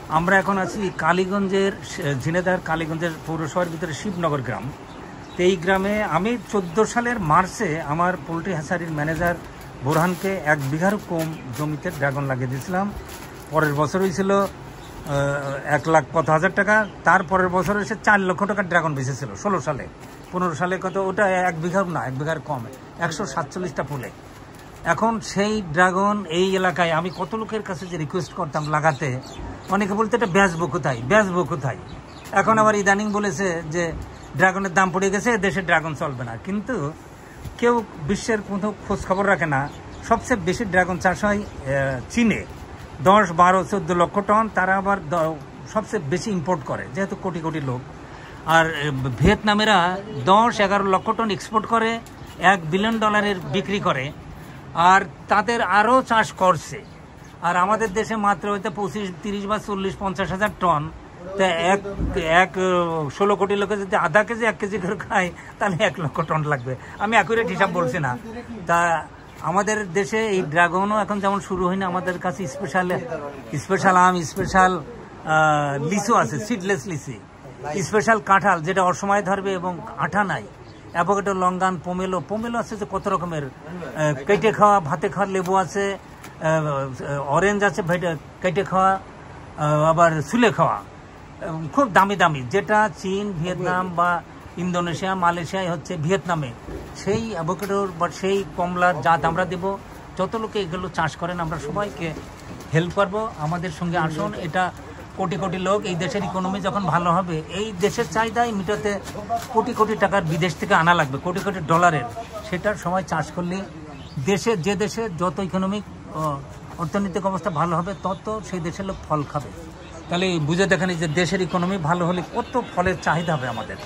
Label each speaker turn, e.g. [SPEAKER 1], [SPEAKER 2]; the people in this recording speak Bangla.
[SPEAKER 1] আমরা এখন আছি কালীগঞ্জের ঝিনাইদহ কালীগঞ্জের পৌরসভার ভিতরে শিবনগর গ্রাম। তো এই গ্রামে আমি 14 সালের মার্চে আমার পোলট্রি হ্যাচারির ম্যানেজার বোরহানকে 1 বিঘার কম জমিতে ড্রাগন লাগিয়ে দিয়েছিলাম। পরের বছর হয়েছিল 1,50,000 টাকা। তারপরের বছর হয়েছে 4 লক্ষ টাকার ড্রাগন বেঁচেছিল 16 সালে। 15 সালে কত ওটা 1 বিঘার না, 1 বিঘার কম, 147টা ফুলে। এখন সেই ড্রাগন এই এলাকায় আমি কত লোকের কাছে যে রিকোয়েস্ট করতাম লাগাতে, অনেকে বলতে এটা বেচবো কোথায়। এখন আবার ইদানিং বলেছে যে ড্রাগনের দাম পড়ে গেছে, দেশে ড্রাগন চলবে না। কিন্তু কেউ বিশ্বের কোনো খোঁজ খবর রাখে না। সবচেয়ে বেশি ড্রাগন চাষ হয় চীনে, 10, 12, 14 লক্ষ টন। তারা আবার সবচেয়ে বেশি ইম্পোর্ট করে, যেহেতু কোটি কোটি লোক। আর ভিয়েতনামেরা 10-11 লক্ষ টন এক্সপোর্ট করে, $1 বিলিয়ন বিক্রি করে। আর তাদের আরও চাষ করছে। আর আমাদের দেশে মাত্র হয়তো 25, 30 বা 40, 50 হাজার টন। তা 16 কোটি লোকে যদি আধা কেজি 1 কেজি করে খায়, তাহলে 1 লক্ষ টন লাগবে। আমি অ্যাকুরেট হিসাব বলছি না। তা আমাদের দেশে এই ড্রাগনও এখন যেমন শুরু হয়নি, আমাদের কাছে স্পেশাল আম, স্পেশাল লিচু আছে, সিডলেস লিচি, স্পেশাল কাঁঠাল যেটা অসময়ে ধরবে এবং আঠা নাই, অ্যাভোকাডো, লঙ্গান, পোমেলো আছে, যে কত রকমের কেটে খাওয়া, ভাতে খাওয়া লেবু আছে, অরেঞ্জ আছে কেটে খাওয়া, আবার সুলে খাওয়া, খুব দামি দামি, যেটা চীন, ভিয়েতনাম বা ইন্দোনেশিয়া, মালয়েশিয়ায় হচ্ছে ভিয়েতনামে সেই অ্যাভোকাডোর বা সেই কমলার জাত আমরা দেব। যত লোকে এগুলো চাষ করেন আমরা সবাইকে হেল্প করবো, আমাদের সঙ্গে আসুন। এটা কোটি কোটি লোক, এই দেশের ইকোনমি যখন ভালো হবে, এই দেশের চাহিদাই মিটাতে কোটি কোটি টাকার বিদেশ থেকে আনা লাগবে, কোটি কোটি ডলারের। সেটার সময় চাষ করলে যে দেশে যত ইকোনমিক অর্থনৈতিক অবস্থা ভালো হবে, তত সেই দেশের লোক ফল খাবে। তাহলে বুঝে দেখেন যে দেশের ইকোনমি ভালো হলে কত ফলের চাহিদা হবে আমাদের।